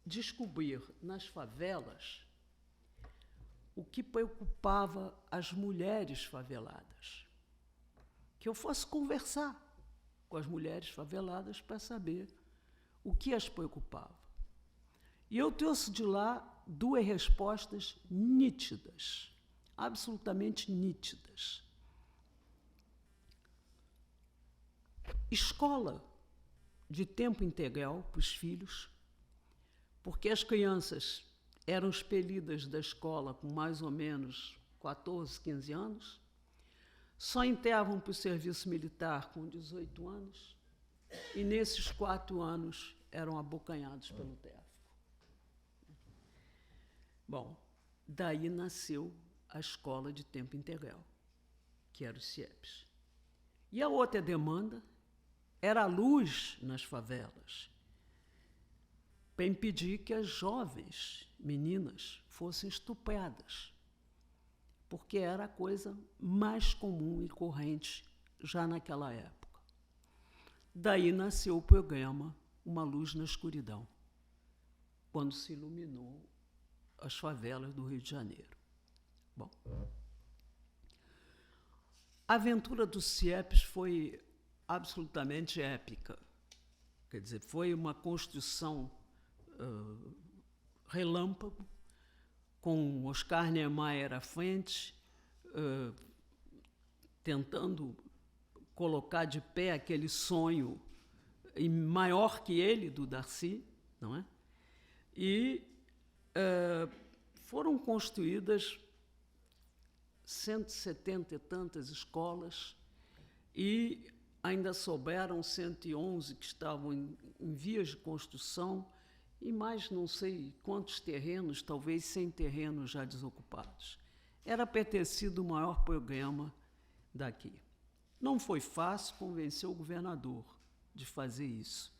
B: descobrir nas favelas o que preocupava as mulheres faveladas. Que eu fosse conversar com as mulheres faveladas para saber o que as preocupava. E eu trouxe de lá 2 respostas nítidas, absolutamente nítidas. Escola de tempo integral para os filhos, porque as crianças eram expelidas da escola com mais ou menos 14, 15 anos, só entravam para o serviço militar com 18 anos e, nesses 4 anos, eram abocanhados pelo tráfico. Bom, daí nasceu a escola de tempo integral, que era o CIEPs. E a outra demanda era a luz nas favelas, para impedir que as jovens meninas fossem estupradas, porque era a coisa mais comum e corrente já naquela época. Daí nasceu o programa Uma Luz na Escuridão, quando se iluminou as favelas do Rio de Janeiro. Bom, a aventura do CIEPs foi absolutamente épica. Quer dizer, foi uma construção relâmpago, com Oscar Niemeyer à frente, tentando colocar de pé aquele sonho maior que ele, do Darcy, não é? E foram construídas 170 e tantas escolas e ainda sobraram 111 que estavam em vias de construção e mais não sei quantos terrenos, talvez 100 terrenos já desocupados. Era para ter sido o maior programa daqui. Não foi fácil convencer o governador de fazer isso,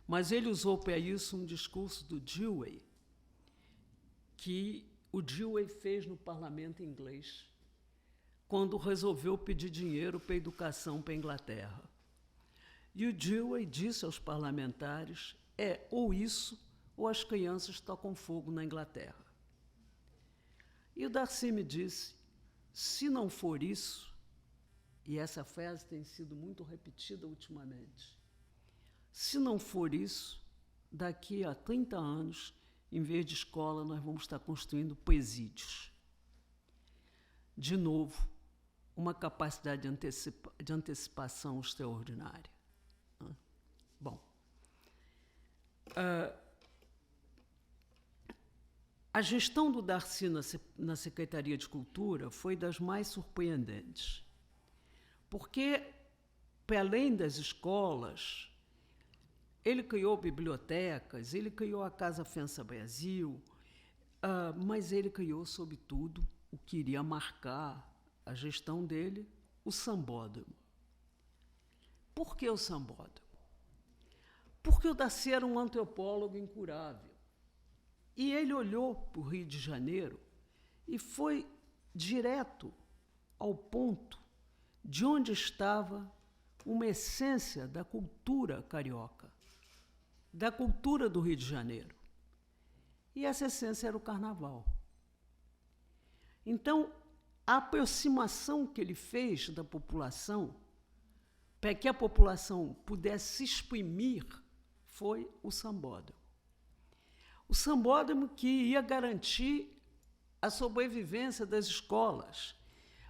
B: mas ele usou para isso um discurso do Dewey, que o Dewey fez no parlamento inglês, quando resolveu pedir dinheiro para a educação para a Inglaterra. E o Dewey disse aos parlamentares: ou isso, ou as crianças tocam fogo na Inglaterra. E o Darcy me disse: se não for isso, e essa frase tem sido muito repetida ultimamente, se não for isso, daqui a 30 anos, em vez de escola, nós vamos estar construindo presídios. De novo, uma capacidade de antecipação extraordinária. Bom, a gestão do Darcy na Secretaria de Cultura foi das mais surpreendentes, porque, para além das escolas, ele criou bibliotecas, ele criou a Casa Fensa Brasil, mas ele criou, sobretudo, o que iria marcar a gestão dele, o Sambódromo. Por que o Sambódromo? Porque o Darcy era um antropólogo incurável. E ele olhou para o Rio de Janeiro e foi direto ao ponto de onde estava uma essência da cultura carioca, da cultura do Rio de Janeiro. E essa essência era o carnaval. Então, a aproximação que ele fez da população, para que a população pudesse se exprimir, foi o sambódromo. O sambódromo que ia garantir a sobrevivência das escolas.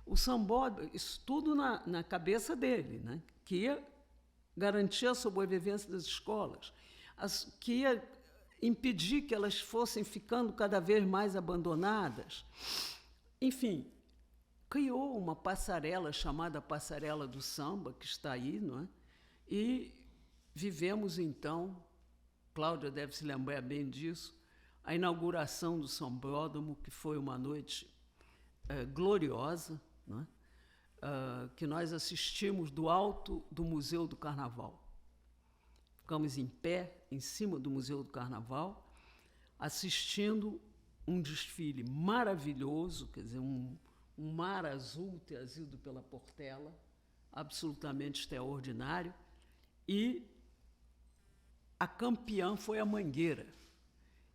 B: O sambódromo, isso tudo na cabeça dele, né? Que ia garantir a sobrevivência das escolas, que ia impedir que elas fossem ficando cada vez mais abandonadas. Enfim, criou uma passarela chamada Passarela do Samba, que está aí, não é? E vivemos, então, Cláudia deve se lembrar bem disso, a inauguração do sambódromo, que foi uma noite gloriosa, não é? Que nós assistimos do alto do Museu do Carnaval. Ficamos em pé, em cima do Museu do Carnaval, assistindo um desfile maravilhoso, quer dizer, um mar azul trazido pela Portela, absolutamente extraordinário, e a campeã foi a Mangueira.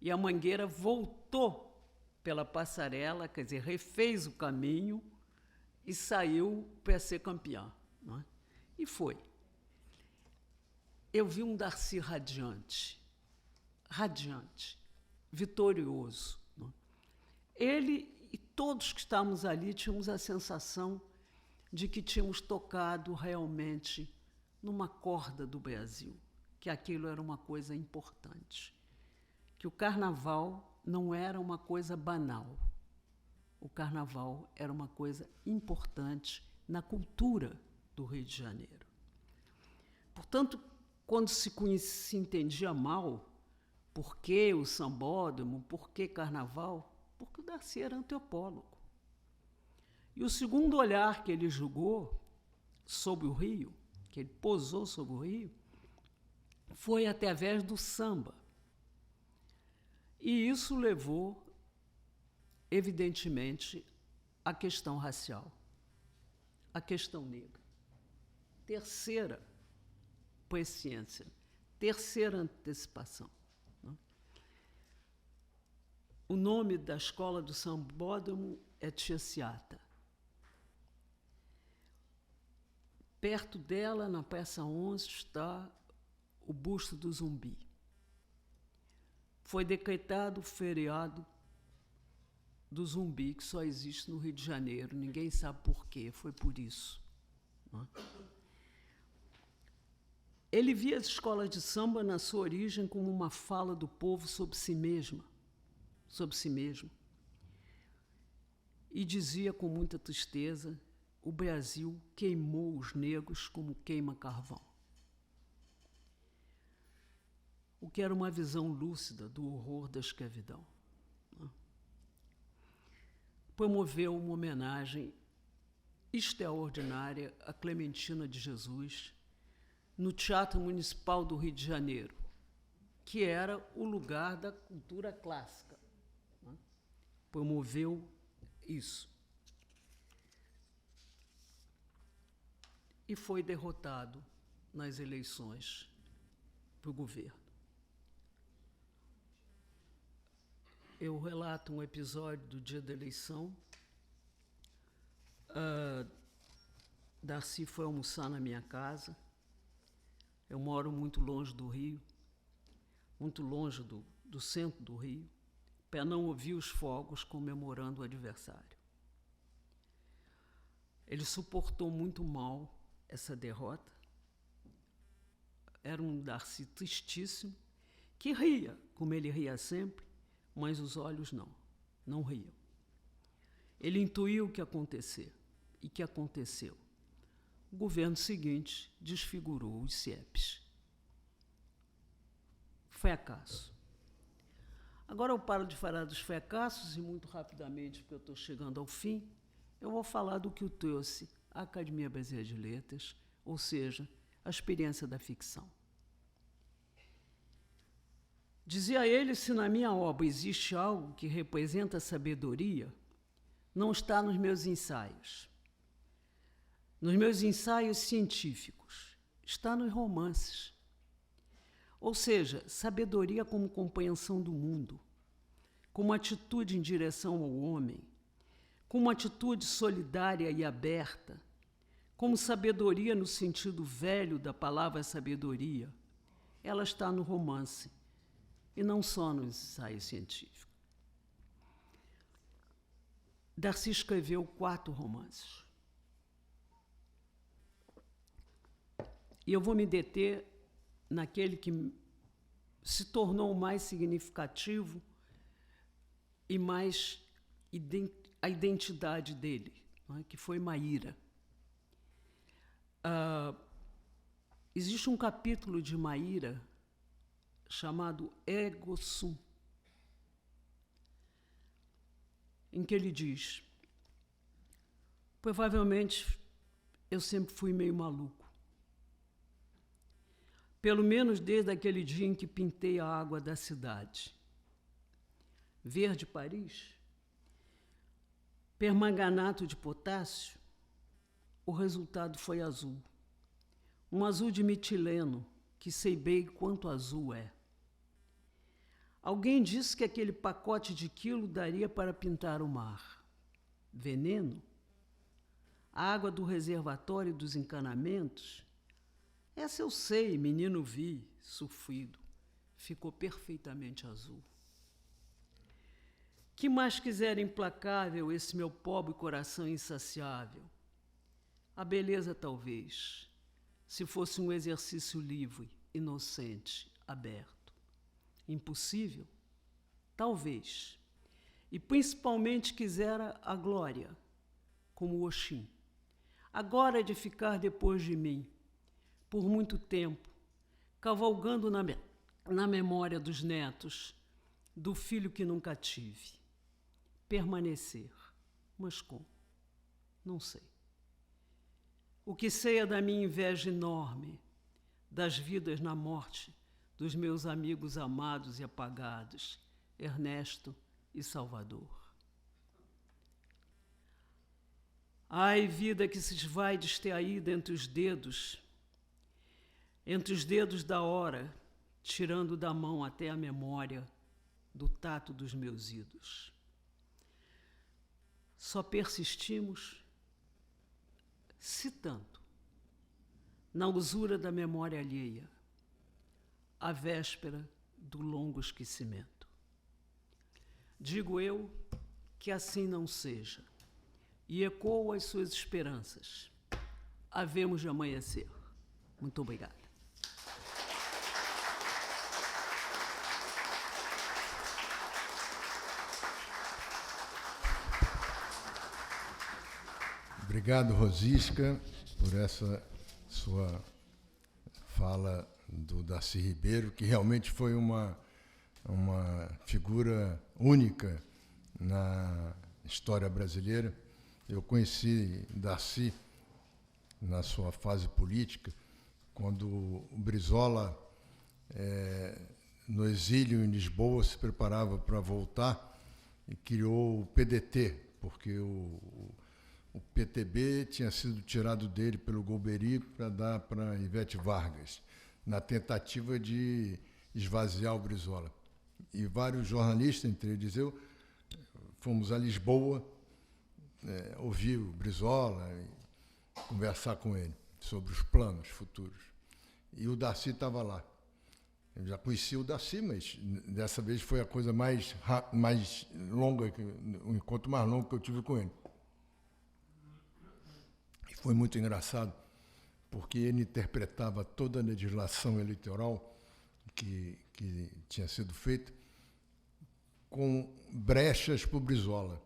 B: E a Mangueira voltou pela passarela, quer dizer, refez o caminho e saiu para ser campeã. Não é? E foi. Eu vi um Darcy radiante, vitorioso. Não é? Ele e todos que estávamos ali tínhamos a sensação de que tínhamos tocado realmente numa corda do Brasil, que aquilo era uma coisa importante, que o carnaval não era uma coisa banal. O carnaval era uma coisa importante na cultura do Rio de Janeiro. Portanto, quando se entendia mal, por que o sambódromo, por que carnaval? Porque o Darcy era antropólogo. E o segundo olhar que ele julgou sobre o Rio, que ele posou sobre o Rio, foi através do samba. E isso levou, evidentemente, à questão racial, à questão negra. Terceira presciência, terceira antecipação. O nome da escola do sambódromo é Tia Ciata. Perto dela, na Praça 11, está o busto do Zumbi. Foi decretado o feriado do Zumbi, que só existe no Rio de Janeiro. Ninguém sabe por quê, foi por isso. Não é? Ele via as escolas de samba, na sua origem, como uma fala do povo sobre si mesmo. E dizia com muita tristeza: o Brasil queimou os negros como queima carvão. O que era uma visão lúcida do horror da escravidão. Promoveu uma homenagem extraordinária a Clementina de Jesus no Teatro Municipal do Rio de Janeiro, que era o lugar da cultura clássica. Promoveu isso. E foi derrotado nas eleições para o governo. Eu relato um episódio do dia da eleição. Darcy foi almoçar na minha casa. Eu moro muito longe do Rio, muito longe do centro do Rio, para não ouvir os fogos comemorando o aniversário. Ele suportou muito mal essa derrota. Era um Darcy tristíssimo, que ria, como ele ria sempre, mas os olhos não riam. Ele intuiu o que ia acontecer, e que aconteceu. O governo seguinte desfigurou os CIEPs. Fracasso. Agora eu paro de falar dos fracassos e, muito rapidamente, porque eu estou chegando ao fim, eu vou falar do que o trouxe a Academia Brasileira de Letras, ou seja, a experiência da ficção. Dizia ele: se na minha obra existe algo que representa a sabedoria, não está nos meus ensaios. Nos meus ensaios científicos, está nos romances. Ou seja, sabedoria como compreensão do mundo, como atitude em direção ao homem, como atitude solidária e aberta, como sabedoria no sentido velho da palavra sabedoria, ela está no romance e não só no ensaio científico. Darcy escreveu 4 romances. E eu vou me deter naquele que se tornou o mais significativo e mais a identidade dele, não é? Que foi Maíra. Existe um capítulo de Maíra chamado Ego Sum, em que ele diz: provavelmente eu sempre fui meio maluco. Pelo menos desde aquele dia em que pintei a água da cidade. Verde Paris, permanganato de potássio, o resultado foi azul. Um azul de metileno, que sei bem quanto azul é. Alguém disse que aquele pacote de quilo daria para pintar o mar. Veneno? A água do reservatório dos encanamentos? Essa eu sei, menino vi, sofrido. Ficou perfeitamente azul. Que mais quiser implacável esse meu pobre coração insaciável? A beleza, talvez, se fosse um exercício livre, inocente, aberto. Impossível? Talvez. E principalmente quisera a glória, como Oxum. Agora é de ficar depois de mim, por muito tempo, cavalgando na memória dos netos, do filho que nunca tive. Permanecer. Mas como? Não sei. O que sei é da minha inveja enorme, das vidas na morte dos meus amigos amados e apagados, Ernesto e Salvador. Ai, vida que se vai distraída entre os dedos da hora, tirando da mão até a memória do tato dos meus idos. Só persistimos, se tanto, na usura da memória alheia, à véspera do longo esquecimento. Digo eu que assim não seja, e ecoo as suas esperanças. Havemos de amanhecer. Muito obrigada.
A: Obrigado, Rosisca, por essa sua fala do Darcy Ribeiro, que realmente foi uma figura única na história brasileira. Eu conheci Darcy na sua fase política, quando o Brizola, no exílio em Lisboa, se preparava para voltar e criou o PDT, porque o PTB tinha sido tirado dele pelo Golbery para dar para Ivete Vargas, na tentativa de esvaziar o Brizola. E vários jornalistas, entre eles eu, fomos a Lisboa ouvir o Brizola e conversar com ele sobre os planos futuros. E o Darcy estava lá. Eu já conhecia o Darcy, mas dessa vez foi a coisa mais longa, o encontro mais longo que eu tive com ele. E foi muito engraçado, porque ele interpretava toda a legislação eleitoral que tinha sido feita com brechas para o Brizola.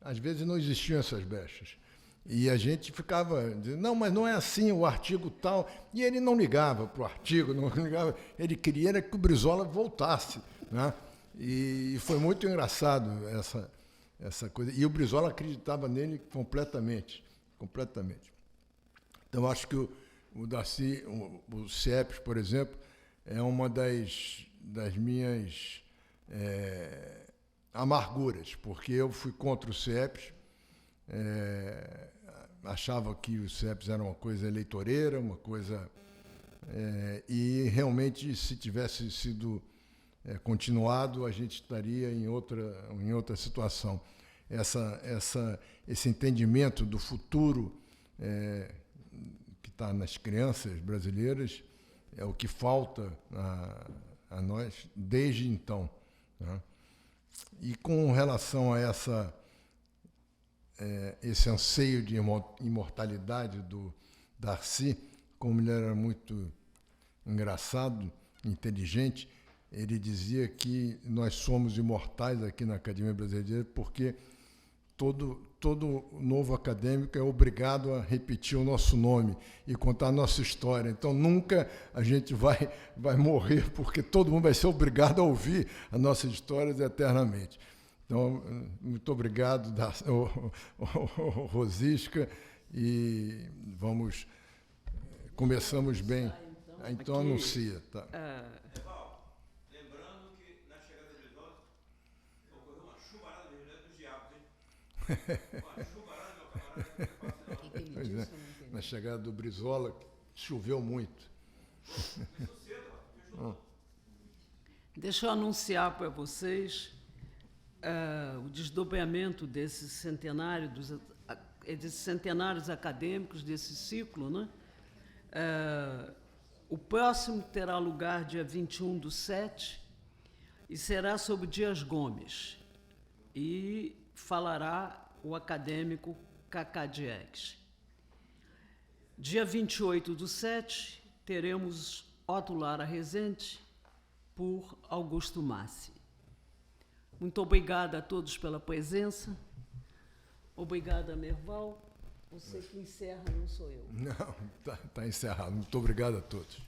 A: Às vezes não existiam essas brechas. E a gente ficava dizendo, não, mas não é assim o artigo tal. E ele não ligava para o artigo, não ligava. Ele queria que o Brizola voltasse, né? E foi muito engraçado essa coisa. E o Brizola acreditava nele completamente. Então, acho que o Darcy, o CIEPS, por exemplo, é uma das amarguras, porque eu fui contra o CIEPS, achava que o CIEPS era uma coisa eleitoreira, uma coisa... e realmente, se tivesse sido continuado, a gente estaria em outra situação. Esse entendimento do futuro que está nas crianças brasileiras é o que falta a nós desde então, né? E com relação a esse anseio de imortalidade do Darcy, como ele era muito engraçado, inteligente, ele dizia que nós somos imortais aqui na Academia Brasileira porque todo novo acadêmico é obrigado a repetir o nosso nome e contar a nossa história. Então, nunca a gente vai morrer, porque todo mundo vai ser obrigado a ouvir as nossas histórias eternamente. Então, muito obrigado, Rosisca, e começamos bem. Então,
B: aqui,
A: anuncia. Tá.
C: Lembrando que na chegada de Brizola ocorreu uma chuvarada dos diabos, hein? Uma chuvarada, meu camarada.
A: Pois é, na chegada do Brizola, choveu muito.
C: Começou cedo,
B: Deixa eu anunciar para vocês o desdobramento desses centenários acadêmicos, desse ciclo, né? O próximo terá lugar dia 21/7 e será sobre Dias Gomes. E falará o acadêmico Cacá Diegues. Dia 28/7 teremos Otto Lara Rezende por Augusto Massi. Muito obrigada a todos pela presença. Obrigada, Merval. Você que encerra, não sou eu.
A: Não, tá encerrado. Muito obrigado a todos.